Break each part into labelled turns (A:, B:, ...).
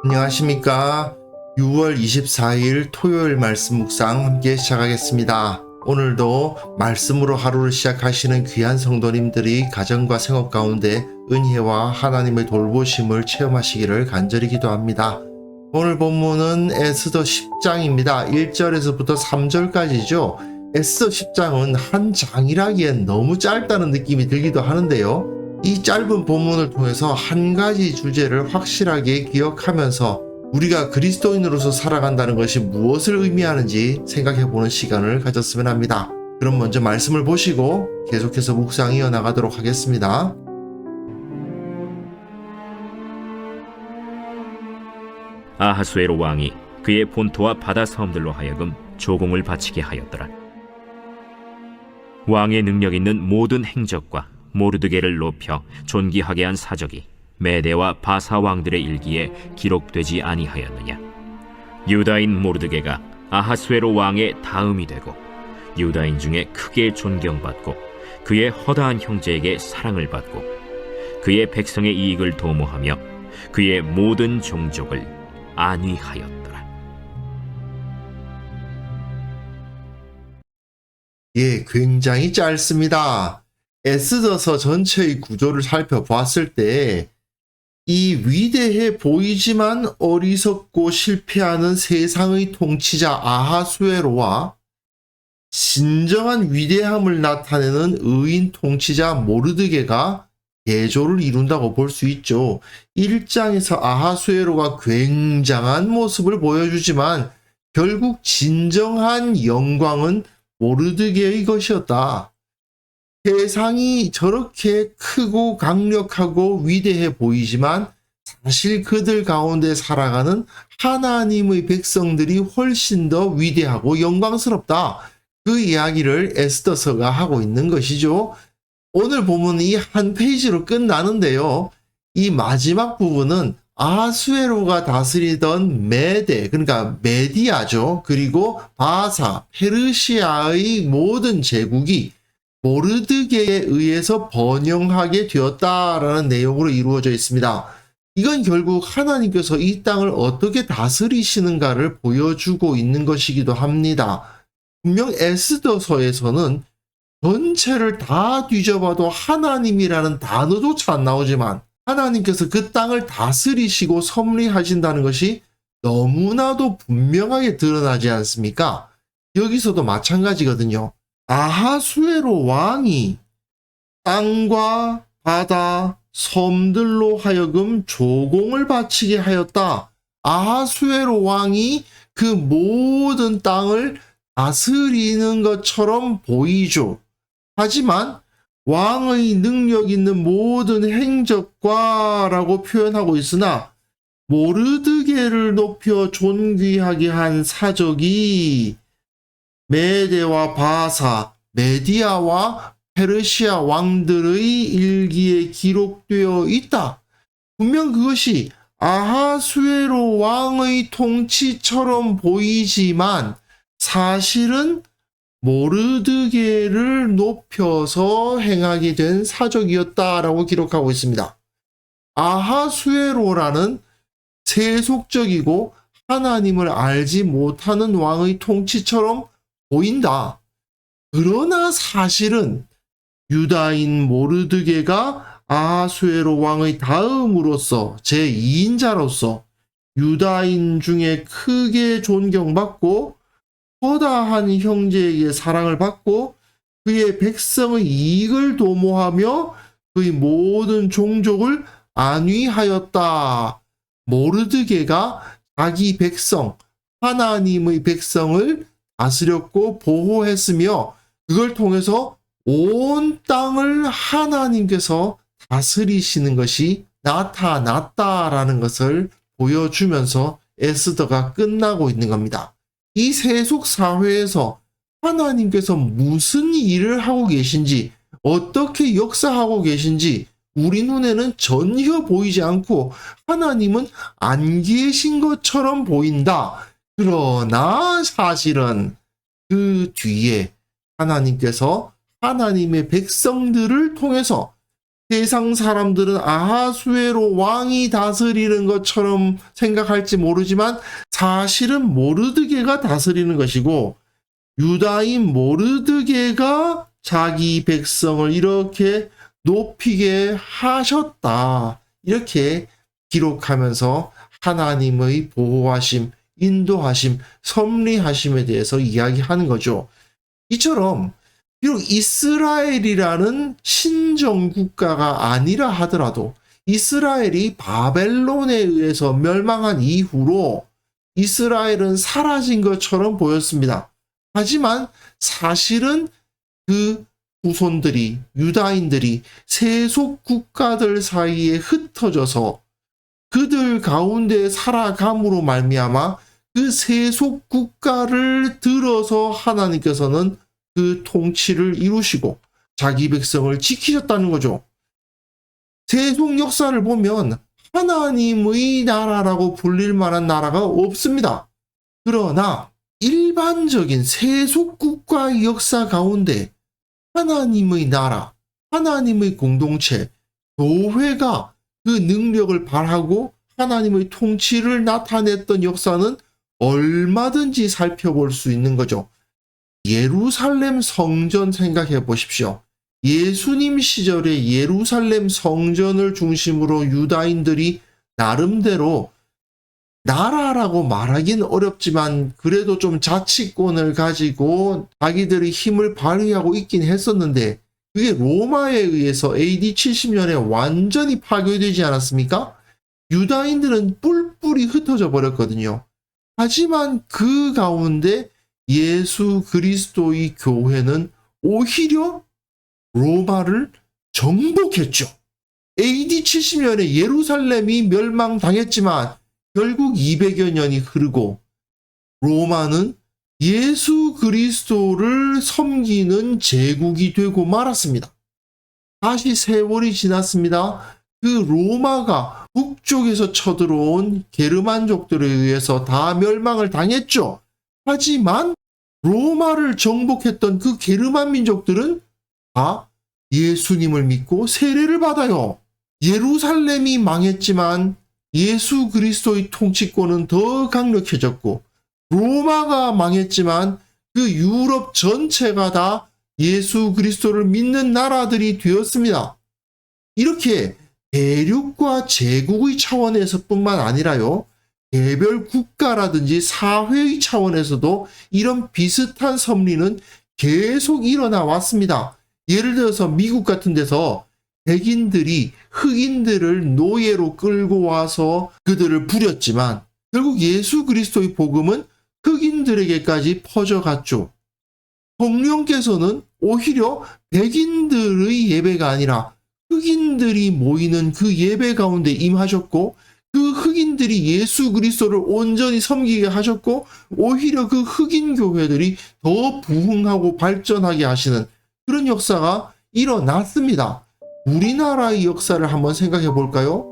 A: 안녕하십니까. 6월 24일 토요일 말씀 묵상 함께 시작하겠습니다. 오늘도 말씀으로 하루를 시작하시는 귀한 성도님들이 가정과 생업 가운데 은혜와 하나님의 돌보심을 체험하시기를 간절히 기도합니다. 오늘 본문은 에스더 10장입니다. 1절에서부터 3절까지죠. 에스더 10장은 한 장이라기엔 너무 짧다는 느낌이 들기도 하는데요. 이 짧은 본문을 통해서 한 가지 주제를 확실하게 기억하면서 우리가 그리스도인으로서 살아간다는 것이 무엇을 의미하는지 생각해보는 시간을 가졌으면 합니다. 그럼 먼저 말씀을 보시고 계속해서 묵상 이어나가도록 하겠습니다.
B: 아하수에로 왕이 그의 본토와 바다 섬들로 하여금 조공을 바치게 하였더라. 왕의 능력 있는 모든 행적과 모르드게를 높여 존귀하게 한 사적이 메대와 바사 왕들의 일기에 기록되지 아니하였느냐. 유다인 모르드게가 아하수에로 왕의 다음이 되고 유다인 중에 크게 존경받고 그의 허다한 형제에게 사랑을 받고 그의 백성의 이익을 도모하며 그의 모든 종족을 안위하였더라.
A: 예, 굉장히 짧습니다. 에스더서 전체의 구조를 살펴보았을 때 이 위대해 보이지만 어리석고 실패하는 세상의 통치자 아하수에로와 진정한 위대함을 나타내는 의인 통치자 모르드게가 대조를 이룬다고 볼 수 있죠. 1장에서 아하수에로가 굉장한 모습을 보여주지만 결국 진정한 영광은 모르드게의 것이었다. 세상이 저렇게 크고 강력하고 위대해 보이지만 사실 그들 가운데 살아가는 하나님의 백성들이 훨씬 더 위대하고 영광스럽다. 그 이야기를 에스더서가 하고 있는 것이죠. 오늘 보면 이 한 페이지로 끝나는데요. 이 마지막 부분은 아하수에로가 다스리던 메대, 그러니까 메디아죠. 그리고 바사, 페르시아의 모든 제국이 모르드게에 의해서 번영하게 되었다라는 내용으로 이루어져 있습니다. 이건 결국 하나님께서 이 땅을 어떻게 다스리시는가를 보여주고 있는 것이기도 합니다. 분명 에스더서에서는 전체를 다 뒤져봐도 하나님이라는 단어조차 안 나오지만 하나님께서 그 땅을 다스리시고 섭리하신다는 것이 너무나도 분명하게 드러나지 않습니까? 여기서도 마찬가지거든요. 아하수에로 왕이 땅과 바다, 섬들로 하여금 조공을 바치게 하였다. 아하수에로 왕이 그 모든 땅을 다스리는 것처럼 보이죠. 하지만 왕의 능력 있는 모든 행적과 라고 표현하고 있으나 모르드게를 높여 존귀하게 한 사적이 메대와 바사, 메디아와 페르시아 왕들의 일기에 기록되어 있다. 분명 그것이 아하수에로 왕의 통치처럼 보이지만 사실은 모르드게를 높여서 행하게 된 사적이었다라고 기록하고 있습니다. 아하수에로라는 세속적이고 하나님을 알지 못하는 왕의 통치처럼 보인다. 그러나 사실은 유다인 모르드게가 아하수에로 왕의 다음으로서 제2인자로서 유다인 중에 크게 존경받고 허다한 형제에게 사랑을 받고 그의 백성의 이익을 도모하며 그의 모든 종족을 안위하였다. 모르드게가 자기 백성, 하나님의 백성을 다스렸고 보호했으며 그걸 통해서 온 땅을 하나님께서 다스리시는 것이 나타났다라는 것을 보여주면서 에스더가 끝나고 있는 겁니다. 이 세속 사회에서 하나님께서 무슨 일을 하고 계신지, 어떻게 역사하고 계신지 우리 눈에는 전혀 보이지 않고 하나님은 안 계신 것처럼 보인다. 그러나 사실은 그 뒤에 하나님께서 하나님의 백성들을 통해서 세상 사람들은 아하수에로 왕이 다스리는 것처럼 생각할지 모르지만 사실은 모르드게가 다스리는 것이고, 유다인 모르드게가 자기 백성을 이렇게 높이게 하셨다. 이렇게 기록하면서 하나님의 보호하심, 인도하심, 섭리하심에 대해서 이야기하는 거죠. 이처럼 비록 이스라엘이라는 신정 국가가 아니라 하더라도 이스라엘이 바벨론에 의해서 멸망한 이후로 이스라엘은 사라진 것처럼 보였습니다. 하지만 사실은 그 후손들이, 유다인들이 세속 국가들 사이에 흩어져서 그들 가운데 살아감으로 말미암아 그 세속 국가를 들어서 하나님께서는 그 통치를 이루시고 자기 백성을 지키셨다는 거죠. 세속 역사를 보면 하나님의 나라라고 불릴 만한 나라가 없습니다. 그러나 일반적인 세속 국가의 역사 가운데 하나님의 나라, 하나님의 공동체, 교회가 그 능력을 발하고 하나님의 통치를 나타냈던 역사는 얼마든지 살펴볼 수 있는 거죠. 예루살렘 성전 생각해 보십시오. 예수님 시절에 예루살렘 성전을 중심으로 유다인들이 나름대로 나라라고 말하긴 어렵지만 그래도 좀 자치권을 가지고 자기들의 힘을 발휘하고 있긴 했었는데, 그게 로마에 의해서 AD 70년에 완전히 파괴되지 않았습니까? 유다인들은 뿔뿔이 흩어져 버렸거든요. 하지만 그 가운데 예수 그리스도의 교회는 오히려 로마를 정복했죠. AD 70년에 예루살렘이 멸망당했지만 결국 200여 년이 흐르고 로마는 예수 그리스도를 섬기는 제국이 되고 말았습니다. 다시 세월이 지났습니다. 그 로마가 북쪽에서 쳐들어온 게르만족들에 의해서 다 멸망을 당했죠. 하지만 로마를 정복했던 그 게르만 민족들은 다 예수님을 믿고 세례를 받아요. 예루살렘이 망했지만 예수 그리스도의 통치권은 더 강력해졌고, 로마가 망했지만 그 유럽 전체가 다 예수 그리스도를 믿는 나라들이 되었습니다. 이렇게 대륙과 제국의 차원에서뿐만 아니라요, 개별 국가라든지 사회의 차원에서도 이런 비슷한 섭리는 계속 일어나 왔습니다. 예를 들어서 미국 같은 데서 백인들이 흑인들을 노예로 끌고 와서 그들을 부렸지만 결국 예수 그리스도의 복음은 흑인들에게까지 퍼져갔죠. 성령께서는 오히려 백인들의 예배가 아니라 흑인들이 모이는 그 예배 가운데 임하셨고, 그 흑인들이 예수 그리스도를 온전히 섬기게 하셨고, 오히려 그 흑인 교회들이 더 부흥하고 발전하게 하시는 그런 역사가 일어났습니다. 우리나라의 역사를 한번 생각해 볼까요?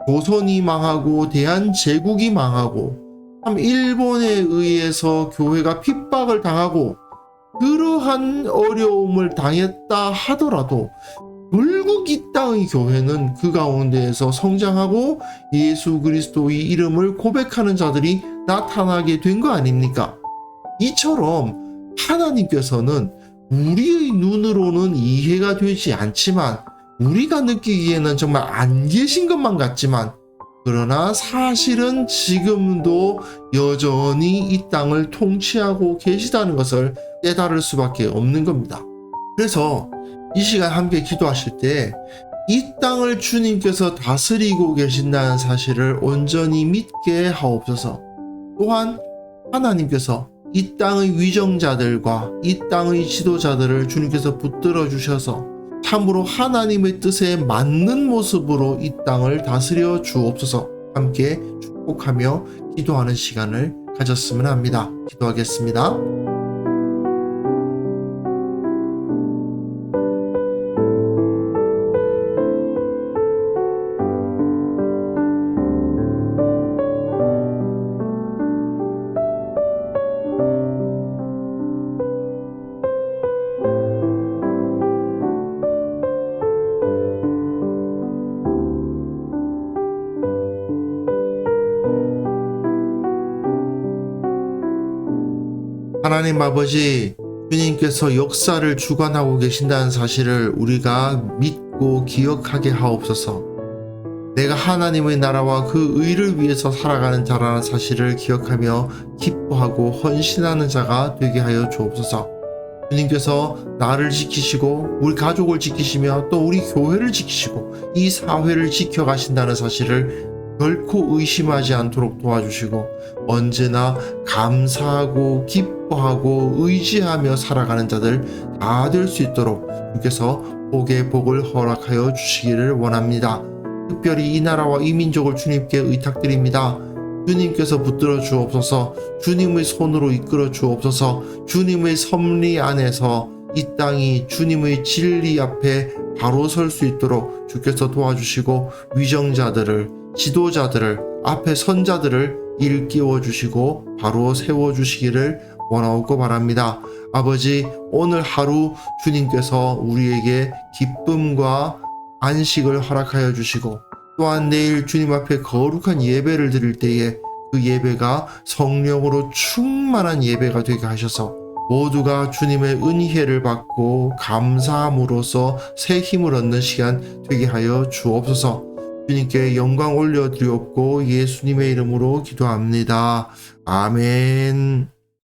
A: 조선이 망하고 대한제국이 망하고 참 일본에 의해서 교회가 핍박을 당하고 그러한 어려움을 당했다 하더라도 결국 이 땅의 교회는 그 가운데에서 성장하고 예수 그리스도의 이름을 고백하는 자들이 나타나게 된 거 아닙니까? 이처럼 하나님께서는 우리의 눈으로는 이해가 되지 않지만, 우리가 느끼기에는 정말 안 계신 것만 같지만, 그러나 사실은 지금도 여전히 이 땅을 통치하고 계시다는 것을 깨달을 수밖에 없는 겁니다. 그래서 이 시간 함께 기도하실 때 이 땅을 주님께서 다스리고 계신다는 사실을 온전히 믿게 하옵소서. 또한 하나님께서 이 땅의 위정자들과 이 땅의 지도자들을 주님께서 붙들어 주셔서 참으로 하나님의 뜻에 맞는 모습으로 이 땅을 다스려 주옵소서. 함께 축복하며 기도하는 시간을 가졌으면 합니다. 기도하겠습니다. 하나님 아버지, 주님께서 역사를 주관하고 계신다는 사실을 우리가 믿고 기억하게 하옵소서. 내가 하나님의 나라와 그 의를 위해서 살아가는 자라는 사실을 기억하며 기뻐하고 헌신하는 자가 되게 하여 주옵소서. 주님께서 나를 지키시고 우리 가족을 지키시며 또 우리 교회를 지키시고 이 사회를 지켜가신다는 사실을 결코 의심하지 않도록 도와주시고 언제나 감사하고 기뻐하고 의지하며 살아가는 자들 다 될 수 있도록 주께서 복의 복을 허락하여 주시기를 원합니다. 특별히 이 나라와 이 민족을 주님께 의탁드립니다. 주님께서 붙들어 주옵소서. 주님의 손으로 이끌어 주옵소서. 주님의 섭리 안에서 이 땅이 주님의 진리 앞에 바로 설 수 있도록 주께서 도와주시고 위정자들을, 지도자들을, 앞에 선자들을 일깨워 주시고 바로 세워 주시기를 원하옵고 바랍니다. 아버지, 오늘 하루 주님께서 우리에게 기쁨과 안식을 허락하여 주시고 또한 내일 주님 앞에 거룩한 예배를 드릴 때에 그 예배가 성령으로 충만한 예배가 되게 하셔서 모두가 주님의 은혜를 받고 감사함으로써 새 힘을 얻는 시간 되게 하여 주옵소서. 주님께 영광 올려드리옵고 예수님의 이름으로 기도합니다. 아멘.